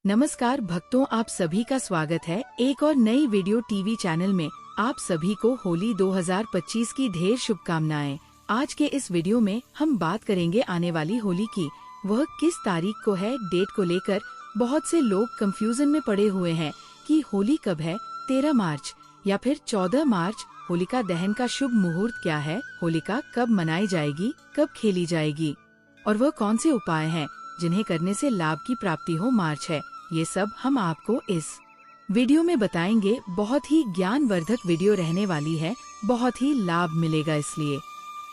नमस्कार भक्तों, आप सभी का स्वागत है एक और नई वीडियो टीवी चैनल में। आप सभी को होली 2025 की ढेर शुभकामनाएं। आज के इस वीडियो में हम बात करेंगे आने वाली होली की। वह किस तारीख को है, डेट को लेकर बहुत से लोग कंफ्यूजन में पड़े हुए हैं कि होली कब है, 13 मार्च या फिर 14 मार्च। होलिका दहन का शुभ मुहूर्त क्या है, होलिका कब मनाई जाएगी, कब खेली जाएगी और वह कौन से उपाय हैं जिन्हें करने से लाभ की प्राप्ति हो। मार्च है, ये सब हम आपको इस वीडियो में बताएंगे। बहुत ही ज्ञानवर्धक वीडियो रहने वाली है, बहुत ही लाभ मिलेगा, इसलिए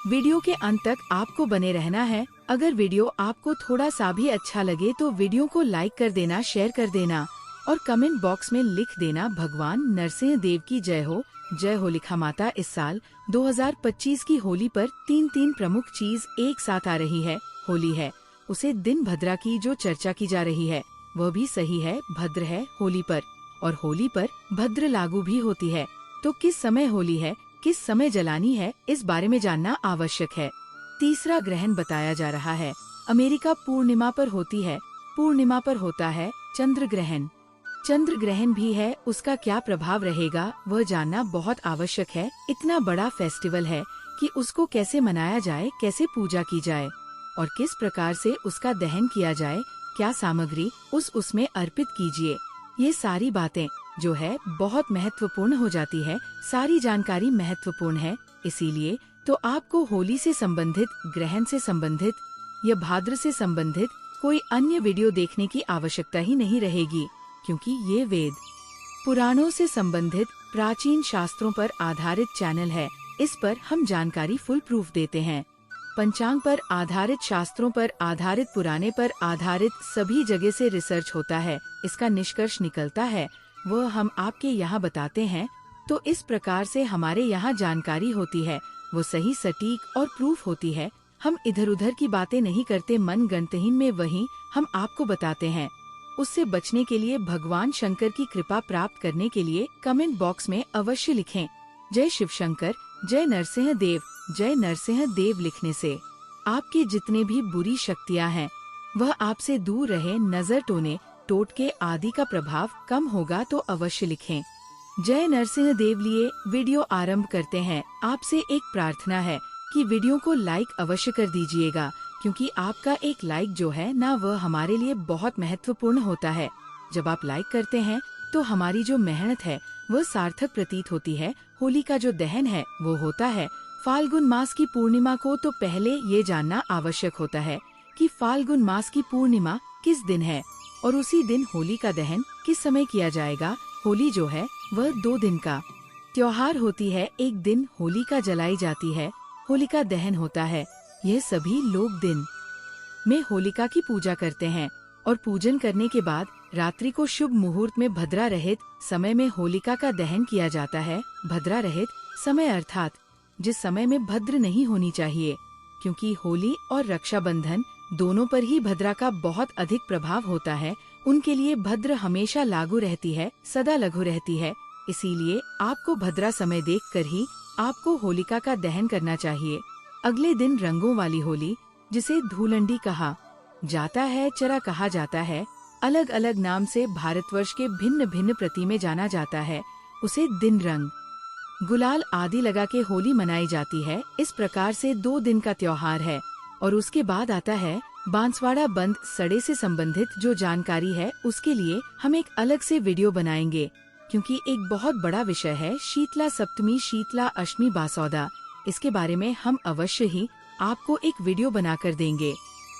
वीडियो के अंत तक आपको बने रहना है। अगर वीडियो आपको थोड़ा सा भी अच्छा लगे तो वीडियो को लाइक कर देना, शेयर कर देना और कमेंट बॉक्स में लिख देना भगवान नरसिंह देव की जय हो, जय होलिका माता। इस साल 2025 की होली पर तीन प्रमुख चीज एक साथ आ रही है। होली है, उसे दिन भद्रा की जो चर्चा की जा रही है वह भी सही है, भद्र है होली पर और होली पर भद्र लागू भी होती है। तो किस समय होली है, किस समय जलानी है, इस बारे में जानना आवश्यक है। तीसरा ग्रहण बताया जा रहा है, अमेरिका पूर्णिमा पर होती है। पूर्णिमा पर होता है चंद्र ग्रहण। चंद्र ग्रहण भी है, उसका क्या प्रभाव रहेगा वह जानना बहुत आवश्यक है। इतना बड़ा फेस्टिवल है कि उसको कैसे मनाया जाए, कैसे पूजा की जाए और किस प्रकार से उसका दहन किया जाए, क्या सामग्री उसमें अर्पित कीजिए, ये सारी बातें जो है बहुत महत्वपूर्ण हो जाती है। सारी जानकारी महत्वपूर्ण है, इसीलिए तो आपको होली से संबंधित, ग्रहण से संबंधित या भाद्र से संबंधित कोई अन्य वीडियो देखने की आवश्यकता ही नहीं रहेगी, क्योंकि ये वेद पुराणों से संबंधित प्राचीन शास्त्रों पर आधारित चैनल है। इस पर हम जानकारी फुल प्रूफ देते हैं। पंचांग पर आधारित, शास्त्रों पर आधारित, पुराने पर आधारित सभी जगह से रिसर्च होता है। इसका निष्कर्ष निकलता है वह हम आपके यहाँ बताते हैं। तो इस प्रकार से हमारे यहाँ जानकारी होती है, वो सही, सटीक और प्रूफ होती है। हम इधर उधर की बातें नहीं करते मन गणतहीन में, वही हम आपको बताते हैं। उससे बचने के लिए, भगवान शंकर की कृपा प्राप्त करने के लिए कमेंट बॉक्स में अवश्य लिखें जय शिव शंकर, जय नरसिंह देव, जय नरसिंह देव। लिखने से आपकी जितने भी बुरी शक्तियां हैं वह आपसे दूर रहे। नजर, टोने, टोटके आदि का प्रभाव कम होगा, तो अवश्य लिखें जय नरसिंह देव। लिए वीडियो आरंभ करते हैं। आपसे एक प्रार्थना है कि वीडियो को लाइक अवश्य कर दीजिएगा, क्योंकि आपका एक लाइक जो है ना, वह हमारे लिए बहुत महत्वपूर्ण होता है। जब आप लाइक करते हैं तो हमारी जो मेहनत है वह सार्थक प्रतीत होती है। होली का जो दहन है वो होता है फाल्गुन मास की पूर्णिमा को। तो पहले ये जानना आवश्यक होता है कि फाल्गुन मास की पूर्णिमा किस दिन है और उसी दिन होली का दहन किस समय किया जाएगा। होली जो है वह 2 दिन का त्योहार होती है। एक दिन होलिका जलाई जाती है, होलिका दहन होता है। यह सभी लोग दिन में होलिका की पूजा करते हैं और पूजन करने के बाद रात्रि को शुभ मुहूर्त में भद्रा रहित समय में होलिका का दहन किया जाता है। भद्रा रहित समय अर्थात जिस समय में भद्र नहीं होनी चाहिए, क्योंकि होली और रक्षाबंधन दोनों पर ही भद्रा का बहुत अधिक प्रभाव होता है। उनके लिए भद्र हमेशा लागू रहती है, सदा लघु रहती है। इसीलिए आपको भद्रा समय देखकर ही आपको होलिका का दहन करना चाहिए। अगले दिन रंगों वाली होली, जिसे धूलंडी कहा जाता है, चरा कहा जाता है, अलग अलग नाम से भारतवर्ष के भिन्न भिन्न प्रति में जाना जाता है, उसे दिन, रंग, गुलाल आदि लगा के होली मनाई जाती है। इस प्रकार से 2 दिन का त्योहार है। और उसके बाद आता है बांसवाड़ा बंद। सड़े से संबंधित जो जानकारी है उसके लिए हम एक अलग से वीडियो बनाएंगे, क्योंकि एक बहुत बड़ा विषय है शीतला सप्तमी, शीतला अष्टमी, बासौदा। इसके बारे में हम अवश्य ही आपको एक वीडियो बनाकर देंगे,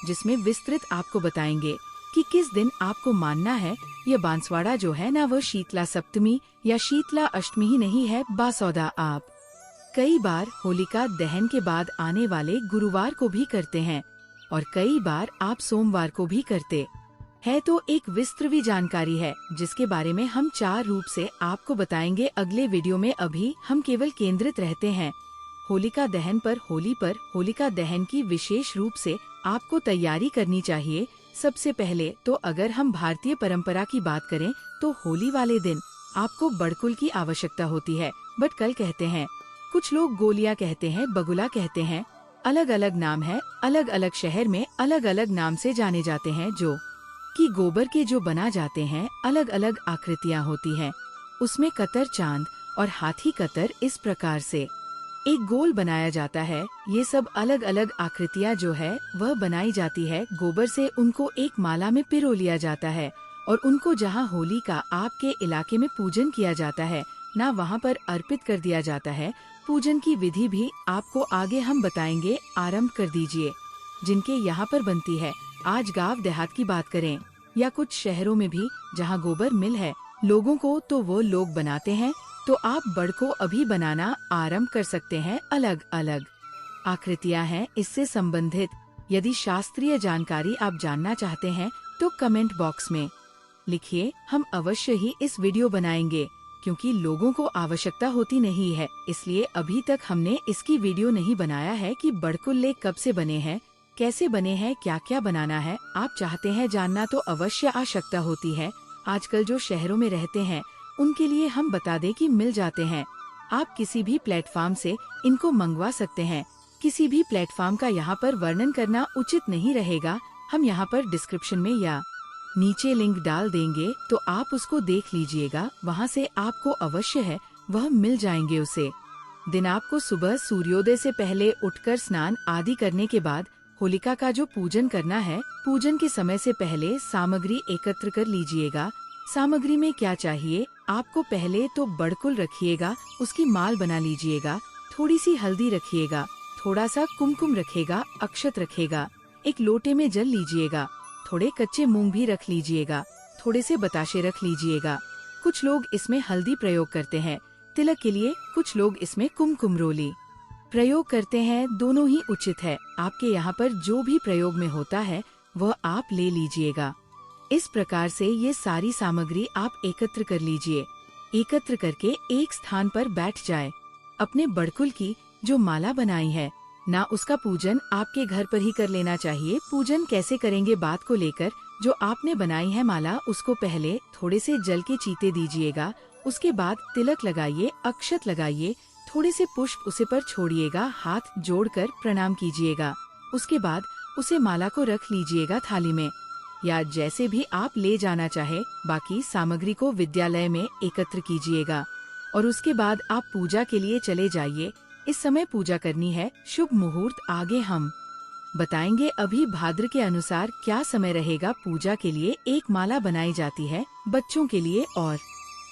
जिसमें विस्तृत आपको बताएंगे कि किस दिन आपको मानना है। यह बांसवाड़ा जो है ना, वह शीतला सप्तमी या शीतला अष्टमी ही नहीं है, बासौदा। आप कई बार होलिका दहन के बाद आने वाले गुरुवार को भी करते हैं और कई बार आप सोमवार को भी करते हैं। तो एक विस्तृत जानकारी है जिसके बारे में हम 4 रूप से आपको बताएंगे अगले वीडियो में। अभी हम केवल केंद्रित रहते हैं होलिका दहन पर। होली पर होलिका दहन की विशेष रूप से आपको तैयारी करनी चाहिए। सबसे पहले तो अगर हम भारतीय परंपरा की बात करें तो होली वाले दिन आपको बड़कुल की आवश्यकता होती है। बटकल कहते हैं, कुछ लोग गोलियां कहते हैं, बगुला कहते हैं, अलग अलग नाम है। अलग अलग शहर में अलग अलग नाम से जाने जाते हैं। जो कि गोबर के जो बना जाते हैं अलग अलग आकृतियाँ होती हैं। उसमें कतर चांद और हाथी कतर इस प्रकार से एक गोल बनाया जाता है। ये सब अलग अलग आकृतियाँ जो है वह बनाई जाती है गोबर से। उनको एक माला में पिरो लिया जाता है और उनको जहाँ होली का आपके इलाके में पूजन किया जाता है ना, वहाँ पर अर्पित कर दिया जाता है। पूजन की विधि भी आपको आगे हम बताएंगे। आरंभ कर दीजिए। जिनके यहाँ पर बनती है, आज गांव देहात की बात करें या कुछ शहरों में भी जहाँ गोबर मिल है लोगों को, तो वो लोग बनाते हैं। तो आप बड़ को अभी बनाना आरंभ कर सकते हैं। अलग अलग आकृतियाँ हैं इससे संबंधित। यदि शास्त्रीय जानकारी आप जानना चाहते हैं तो कमेंट बॉक्स में लिखिए, हम अवश्य ही इस वीडियो बनाएंगे। क्योंकि लोगों को आवश्यकता होती नहीं है, इसलिए अभी तक हमने इसकी वीडियो नहीं बनाया है कि बड़कुल्ले कब से बने हैं, कैसे बने हैं, क्या क्या बनाना है। आप चाहते हैं जानना तो अवश्य आवश्यकता होती है। आजकल जो शहरों में रहते हैं उनके लिए हम बता दें कि मिल जाते हैं। आप किसी भी प्लेटफॉर्म से इनको मंगवा सकते हैं। किसी भी प्लेटफॉर्म का यहाँ पर वर्णन करना उचित नहीं रहेगा। हम यहाँ पर डिस्क्रिप्शन में या नीचे लिंक डाल देंगे, तो आप उसको देख लीजिएगा। वहाँ से आपको अवश्य है वह मिल जाएंगे। उसे दिन आपको सुबह सूर्योदय से पहले उठकर स्नान आदि करने के बाद होलिका का जो पूजन करना है, पूजन के समय से पहले सामग्री एकत्र कर लीजिएगा। सामग्री में क्या चाहिए आपको, पहले तो बड़कुल रखिएगा, उसकी माल बना लीजिएगा। थोड़ी सी हल्दी रखिएगा, थोड़ा सा कुमकुम रखेगा, अक्षत रखेगा, एक लोटे में जल लीजिएगा, थोड़े कच्चे मूंग भी रख लीजिएगा, थोड़े से बताशे रख लीजिएगा। कुछ लोग इसमें हल्दी प्रयोग करते हैं तिलक के लिए, कुछ लोग इसमें कुमकुम रोली प्रयोग करते हैं। दोनों ही उचित है। आपके यहाँ पर जो भी प्रयोग में होता है वह आप ले लीजिएगा। इस प्रकार से ये सारी सामग्री आप एकत्र कर लीजिए। एकत्र करके एक स्थान पर बैठ जाए। अपने बड़कुल की जो माला बनाई है ना, उसका पूजन आपके घर पर ही कर लेना चाहिए। पूजन कैसे करेंगे बात को लेकर, जो आपने बनाई है माला उसको पहले थोड़े से जल के चीते दीजिएगा। उसके बाद तिलक लगाइए, अक्षत लगाइए, थोड़े से पुष्प उसे पर छोड़िएगा, हाथ जोड़कर प्रणाम कीजिएगा। उसके बाद उसे माला को रख लीजिएगा थाली में या जैसे भी आप ले जाना चाहे। बाकी सामग्री को विद्यालय में एकत्र कीजिएगा और उसके बाद आप पूजा के लिए चले जाइए। इस समय पूजा करनी है। शुभ मुहूर्त आगे हम बताएंगे। अभी भाद्र के अनुसार क्या समय रहेगा पूजा के लिए। एक माला बनाई जाती है बच्चों के लिए, और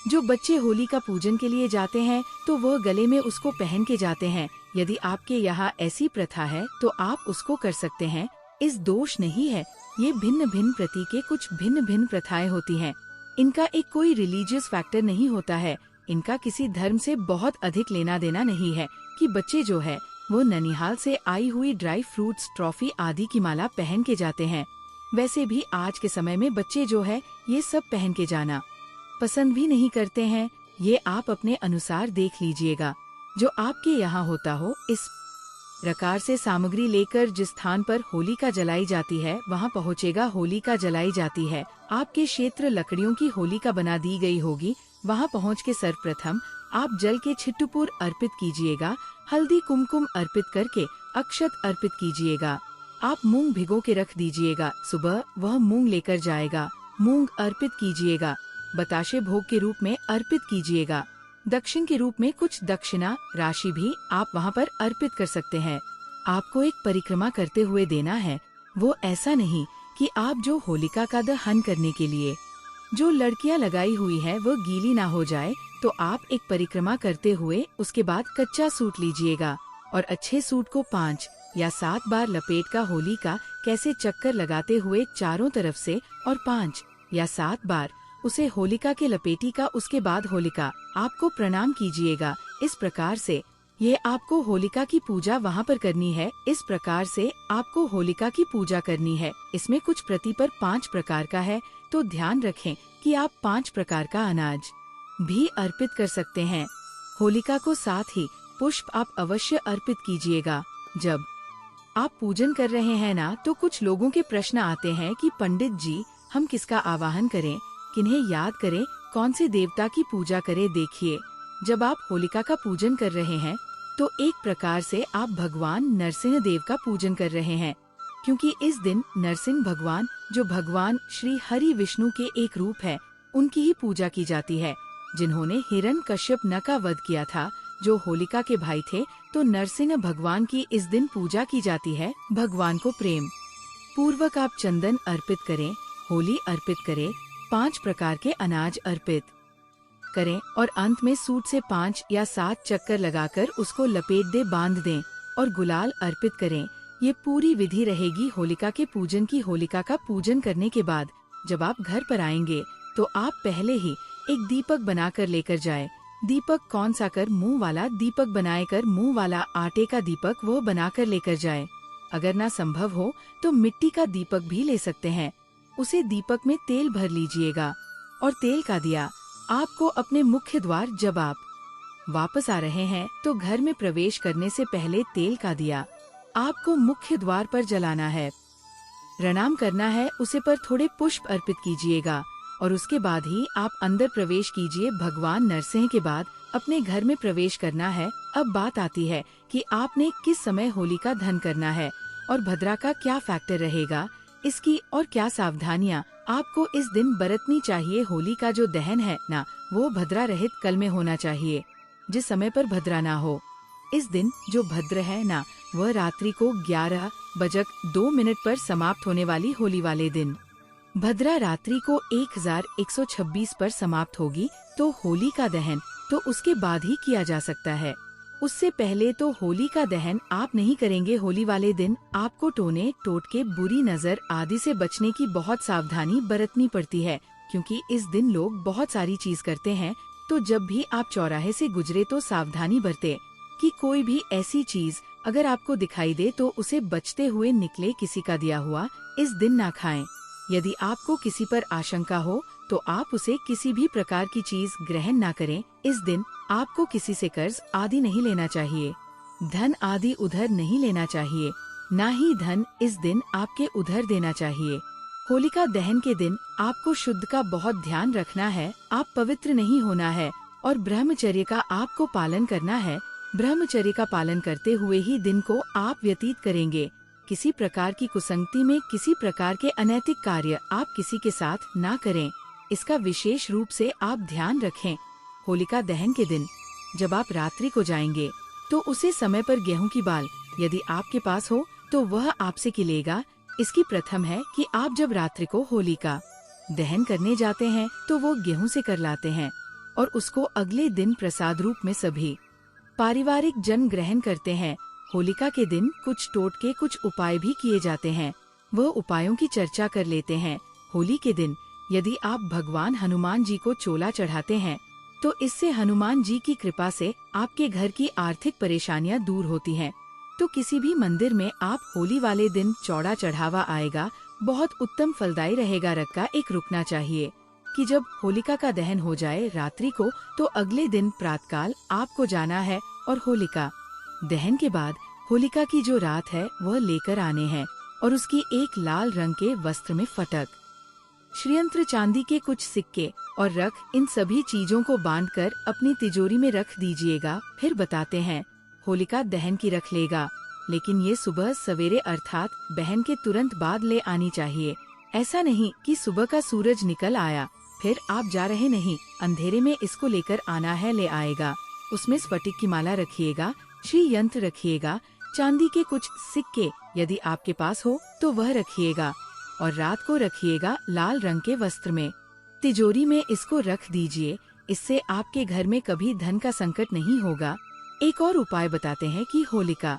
जो बच्चे होली का पूजन के लिए जाते हैं तो वह गले में उसको पहन के जाते हैं। यदि आपके यहाँ ऐसी प्रथा है तो आप उसको कर सकते हैं। इस दोष नहीं है। ये भिन्न भिन्न प्रतीक के कुछ भिन्न भिन्न प्रथाएं होती हैं। इनका एक कोई रिलीजियस फैक्टर नहीं होता है। इनका किसी धर्म से बहुत अधिक लेना देना नहीं है कि बच्चे जो है वो ननिहाल से आई हुई ड्राई फ्रूट्स, ट्रॉफी आदि की माला पहन के जाते हैं। वैसे भी आज के समय में बच्चे जो है ये सब पहन के जाना पसंद भी नहीं करते हैं। ये आप अपने अनुसार देख लीजिएगा जो आपके यहाँ होता हो। इस प्रकार से सामग्री लेकर जिस स्थान पर होलिका जलाई जाती है वहाँ पहुँचेगा। होलिका जलाई जाती है, आपके क्षेत्र लकड़ियों की होलिका बना दी गई होगी। वहाँ पहुँच के सर्वप्रथम आप जल के छिट्टुपुर अर्पित कीजिएगा। हल्दी कुमकुम अर्पित करके अक्षत अर्पित कीजिएगा। आप मूंग भिगो के रख दीजिएगा। सुबह वह मूंग लेकर जाएगा, मूंग अर्पित कीजिएगा। बताशे भोग के रूप में अर्पित कीजिएगा। दक्षिण के रूप में कुछ दक्षिणा राशि भी आप वहाँ पर अर्पित कर सकते हैं। आपको एक परिक्रमा करते हुए देना है। वो ऐसा नहीं कि आप जो होलिका का दहन करने के लिए जो लड़कियां लगाई हुई है वो गीली ना हो जाए, तो आप एक परिक्रमा करते हुए उसके बाद कच्चा सूट लीजिएगा और अच्छे सूट को 5 या 7 बार लपेट का होलिका कैसे चक्कर लगाते हुए चारों तरफ से और 5 या 7 बार उसे होलिका के लपेटी का। उसके बाद होलिका आपको प्रणाम कीजिएगा। इस प्रकार से ये आपको होलिका की पूजा वहाँ पर करनी है। इस प्रकार से आपको होलिका की पूजा करनी है। इसमें कुछ प्रति पर 5 प्रकार का है, तो ध्यान रखें कि आप 5 प्रकार का अनाज भी अर्पित कर सकते हैं। होलिका को साथ ही पुष्प आप अवश्य अर्पित कीजिएगा। जब आप पूजन कर रहे हैं ना, तो कुछ लोगों के प्रश्न आते हैं कि पंडित जी हम किसका आवाहन करें, किन्हें याद करें, कौन से देवता की पूजा करें। देखिए, जब आप होलिका का पूजन कर रहे हैं तो एक प्रकार से आप भगवान नरसिंह देव का पूजन कर रहे हैं, क्योंकि इस दिन नरसिंह भगवान जो भगवान श्री हरि विष्णु के एक रूप है, उनकी ही पूजा की जाती है, जिन्होंने हिरण्यकश्यप का वध किया था, जो होलिका के भाई थे। तो नरसिंह भगवान की इस दिन पूजा की जाती है। भगवान को प्रेम पूर्वक आप चंदन अर्पित करें, होली अर्पित करें, 5 प्रकार के अनाज अर्पित करें और अंत में सूट से 5 या 7 चक्कर लगाकर उसको लपेट दे, बांध दें और गुलाल अर्पित करें। ये पूरी विधि रहेगी होलिका के पूजन की। होलिका का पूजन करने के बाद जब आप घर पर आएंगे तो आप पहले ही एक दीपक बनाकर लेकर जाए। दीपक कौन सा कर, मुंह वाला दीपक बनाए कर, मुंह वाला आटे का दीपक वो बनाकर लेकर जाए। अगर ना संभव हो तो मिट्टी का दीपक भी ले सकते हैं। उसे दीपक में तेल भर लीजिएगा और तेल का दिया आपको अपने मुख्य द्वार, जब आप वापस आ रहे हैं तो घर में प्रवेश करने से पहले तेल का दिया आपको मुख्य द्वार पर जलाना है, प्रणाम करना है, उसे पर थोड़े पुष्प अर्पित कीजिएगा और उसके बाद ही आप अंदर प्रवेश कीजिए। भगवान नरसिंह के बाद अपने घर में प्रवेश करना है। अब बात आती है कि आपने किस समय होलिका दहन करना है और भद्रा का क्या फैक्टर रहेगा, इसकी और क्या सावधानियां आपको इस दिन बरतनी चाहिए। होली का जो दहन है ना, वो भद्रा रहित कल में होना चाहिए, जिस समय पर भद्रा ना हो। इस दिन जो भद्र है ना, वह रात्रि को 11:02 पर समाप्त होने वाली होली वाले दिन। भद्रा रात्रि को 1126 पर समाप्त होगी। तो होली का दहन तो उसके बाद ही किया जा सकता है, उससे पहले तो होली का दहन आप नहीं करेंगे। होली वाले दिन आपको टोने, टोटके, बुरी नजर आदि से बचने की बहुत सावधानी बरतनी पड़ती है, क्योंकि इस दिन लोग बहुत सारी चीज करते हैं। तो जब भी आप चौराहे से गुजरे तो सावधानी बरते कि कोई भी ऐसी चीज अगर आपको दिखाई दे तो उसे बचते हुए निकले। किसी का दिया हुआ इस दिन ना खाएं। यदि आपको किसी पर आशंका हो तो आप उसे किसी भी प्रकार की चीज ग्रहण ना करें। इस दिन आपको किसी से कर्ज आदि नहीं लेना चाहिए, धन आदि उधर नहीं लेना चाहिए, ना ही धन इस दिन आपके उधर देना चाहिए। होलिका दहन के दिन आपको शुद्ध का बहुत ध्यान रखना है। आप पवित्र नहीं होना है और ब्रह्मचर्य का आपको पालन करना है। ब्रह्मचर्य का पालन करते हुए ही दिन को आप व्यतीत करेंगे। किसी प्रकार की कुसंगति में, किसी प्रकार के अनैतिक कार्य आप किसी के साथ ना करें, इसका विशेष रूप से आप ध्यान रखें। होलिका दहन के दिन जब आप रात्रि को जाएंगे तो उसे समय पर गेहूं की बाल यदि आपके पास हो तो वह आपसे खिलेगा। इसकी प्रथम है कि आप जब रात्रि को होलिका दहन करने जाते हैं तो वो गेहूं से कर लाते हैं और उसको अगले दिन प्रसाद रूप में सभी पारिवारिक जन ग्रहण करते हैं। होलिका के दिन कुछ टोटके, कुछ उपाय भी किए जाते हैं, वह उपायों की चर्चा कर लेते हैं। होली के दिन यदि आप भगवान हनुमान जी को चोला चढ़ाते हैं तो इससे हनुमान जी की कृपा से आपके घर की आर्थिक परेशानियां दूर होती हैं। तो किसी भी मंदिर में आप होली वाले दिन चौड़ा चढ़ावा आएगा, बहुत उत्तम फलदायी रहेगा। रख का एक रुकना चाहिए कि जब होलिका का दहन हो जाए रात्रि को तो अगले दिन प्रातःकाल आपको जाना है और होलिका दहन के बाद होलिका की जो रात है वह लेकर आने हैं और उसकी एक लाल रंग के वस्त्र में फटक, श्रीयंत्र, चांदी के कुछ सिक्के और रख, इन सभी चीजों को बांधकर अपनी तिजोरी में रख दीजिएगा। फिर बताते हैं होलिका दहन की रख लेगा, लेकिन ये सुबह सवेरे अर्थात बहन के तुरंत बाद ले आनी चाहिए। ऐसा नहीं कि सुबह का सूरज निकल आया फिर आप जा रहे नहीं, अंधेरे में इसको लेकर आना है, ले आएगा। उसमें स्फटिक की माला रखिएगा, श्री यंत्र रखिएगा, चांदी के कुछ सिक्के यदि आपके पास हो तो वह रखिएगा और रात को रखिएगा लाल रंग के वस्त्र में। तिजोरी में इसको रख दीजिए, इससे आपके घर में कभी धन का संकट नहीं होगा। एक और उपाय बताते हैं कि होलिका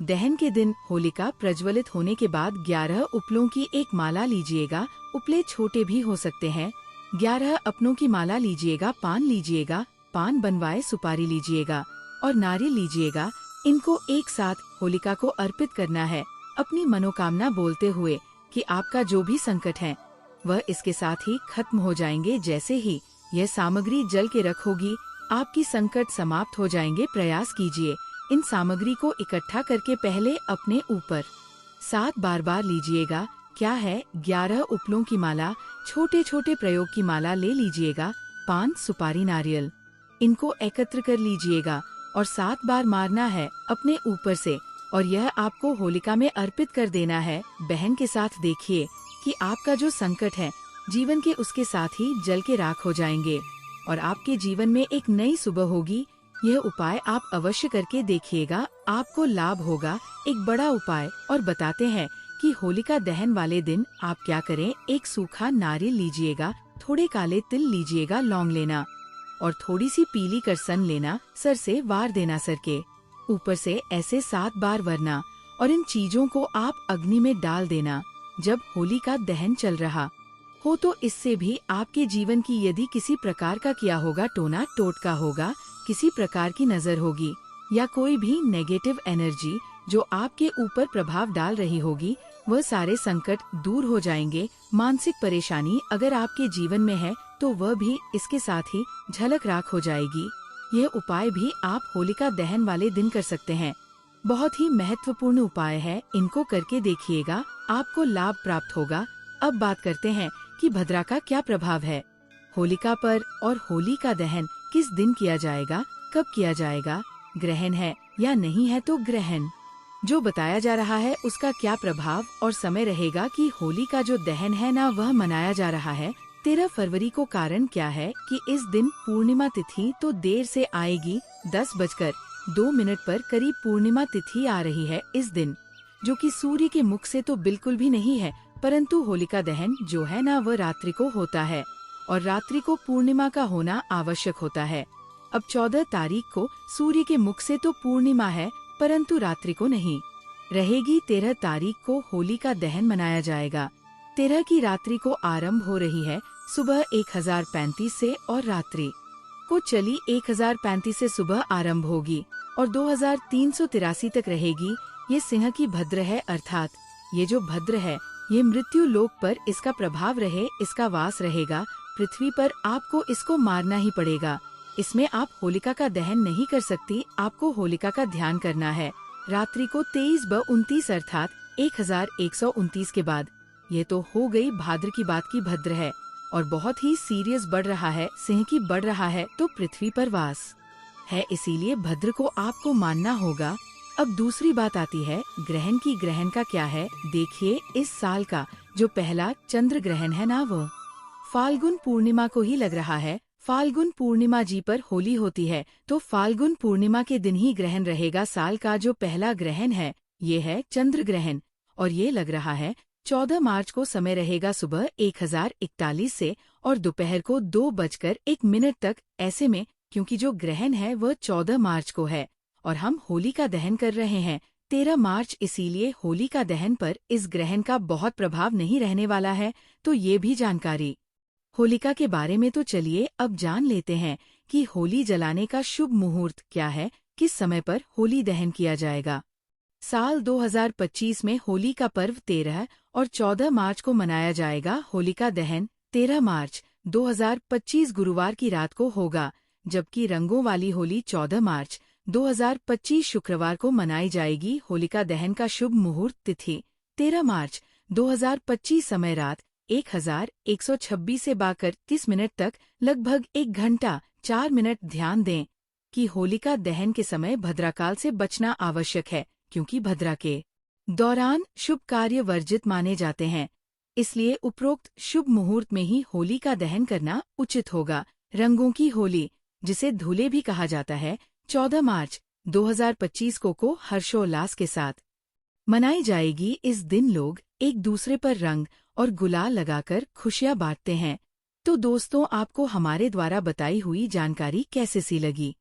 दहन के दिन होलिका प्रज्वलित होने के बाद 11 उपलों की एक माला लीजिएगा। उपले छोटे भी हो सकते हैं। 11 अपनों की माला लीजिएगा, पान लीजिएगा, पान बनवाए सुपारी लीजिएगा और नारियल लीजिएगा। इनको एक साथ होलिका को अर्पित करना है, अपनी मनोकामना बोलते हुए कि आपका जो भी संकट है वह इसके साथ ही खत्म हो जाएंगे। जैसे ही यह सामग्री जल के रखोगी आपकी संकट समाप्त हो जाएंगे। प्रयास कीजिए इन सामग्री को इकट्ठा करके पहले अपने ऊपर 7 बार लीजिएगा। क्या है, 11 उपलों की माला, छोटे छोटे प्रयोग की माला ले लीजिएगा, पान, सुपारी, नारियल, इनको एकत्र कर लीजिएगा और 7 बार मारना है अपने ऊपर से और यह आपको होलिका में अर्पित कर देना है। बहन के साथ देखिए कि आपका जो संकट है जीवन के, उसके साथ ही जल के राख हो जाएंगे और आपके जीवन में एक नई सुबह होगी। यह उपाय आप अवश्य करके देखिएगा, आपको लाभ होगा। एक बड़ा उपाय और बताते हैं कि होलिका दहन वाले दिन आप क्या करें। एक सूखा नारियल लीजिएगा, थोड़े काले तिल लीजिएगा, लौंग लेना और थोड़ी सी पीली करसन लेना, सर से वार देना, सर के ऊपर से ऐसे 7 बार वरना, और इन चीजों को आप अग्नि में डाल देना जब होली का दहन चल रहा हो। तो इससे भी आपके जीवन की यदि किसी प्रकार का किया होगा टोना टोटका होगा, किसी प्रकार की नजर होगी या कोई भी नेगेटिव एनर्जी जो आपके ऊपर प्रभाव डाल रही होगी, वह सारे संकट दूर हो जाएंगे। मानसिक परेशानी अगर आपके जीवन में है तो वह भी इसके साथ ही झलक राख हो जाएगी। यह उपाय भी आप होलिका दहन वाले दिन कर सकते हैं। बहुत ही महत्वपूर्ण उपाय है, इनको करके देखिएगा, आपको लाभ प्राप्त होगा। अब बात करते हैं कि भद्रा का क्या प्रभाव है होलिका पर और होली का दहन किस दिन किया जाएगा, कब किया जाएगा, ग्रहण है या नहीं है। तो ग्रहण जो बताया जा रहा है उसका क्या प्रभाव और समय रहेगा कि होली का जो दहन है ना वह मनाया जा रहा है 13 फरवरी को। कारण क्या है कि इस दिन पूर्णिमा तिथि तो देर से आएगी, 10:02 पर करीब पूर्णिमा तिथि आ रही है इस दिन, जो कि सूर्य के मुख से तो बिल्कुल भी नहीं है, परंतु होलिका दहन जो है ना वह रात्रि को होता है और रात्रि को पूर्णिमा का होना आवश्यक होता है। अब 14 तारीख को सूर्य के मुख से तो पूर्णिमा है परंतु रात्रि को नहीं रहेगी। 13 तारीख को होली का दहन मनाया जाएगा। 13 की रात्रि को आरंभ हो रही है सुबह 1035 से और रात्रि को चली 1035 से सुबह आरंभ होगी और 2383 तक रहेगी। ये सिंह की भद्र है, अर्थात ये जो भद्र है ये मृत्यु लोक पर इसका प्रभाव रहे, इसका वास रहेगा। पृथ्वी पर आपको इसको मारना ही पड़ेगा। इसमें आप होलिका का दहन नहीं कर सकती, आपको होलिका का ध्यान करना है। रात्रि को 23/29 अर्थात 1129 के बाद। ये तो हो गई भाद्र की बात की भद्र है और बहुत ही सीरियस बढ़ रहा है, सिंह की बढ़ रहा है तो पृथ्वी पर वास है, इसीलिए भद्र को आपको मानना होगा। अब दूसरी बात आती है ग्रहण की। ग्रहण का क्या है देखिए, इस साल का जो पहला चंद्र ग्रहण है ना वह फाल्गुन पूर्णिमा को ही लग रहा है। फाल्गुन पूर्णिमा जी पर होली होती है तो फाल्गुन पूर्णिमा के दिन ही ग्रहण रहेगा। साल का जो पहला ग्रहण है ये है चंद्र ग्रहण और ये लग रहा है 14 मार्च को। समय रहेगा सुबह 1041 से और दोपहर को 2:01 तक। ऐसे में क्योंकि जो ग्रहण है वह 14 मार्च को है और हम होली का दहन कर रहे हैं 13 मार्च, इसीलिए होली का दहन पर इस ग्रहण का बहुत प्रभाव नहीं रहने वाला है। तो ये भी जानकारी होलिका के बारे में। तो चलिए अब जान लेते हैं कि होली जलाने का शुभ मुहूर्त क्या है, किस समय पर होली दहन किया जाएगा। साल 2025 में होली का पर्व 13 और 14 मार्च को मनाया जाएगा। होलिका दहन 13 मार्च 2025 गुरुवार की रात को होगा, जबकि रंगों वाली होली 14 मार्च 2025 शुक्रवार को मनाई जाएगी। होलिका दहन का शुभ मुहूर्त तिथि 13 मार्च 2025, समय रात 1126 से 30 तक, लगभग 1 घंटा 4 मिनट। ध्यान दें कि होलिका दहन के समय भद्राकाल से बचना आवश्यक है, क्योंकि भद्रा के दौरान शुभ कार्य वर्जित माने जाते हैं। इसलिए उपरोक्त शुभ मुहूर्त में ही होली का दहन करना उचित होगा। रंगों की होली, जिसे धूले भी कहा जाता है, 14 मार्च 2025 को हर्षोल्लास के साथ मनाई जाएगी। इस दिन लोग एक दूसरे पर रंग और गुलाल लगाकर खुशियां बांटते हैं। तो दोस्तों, आपको हमारे द्वारा बताई हुई जानकारी कैसे सी लगी?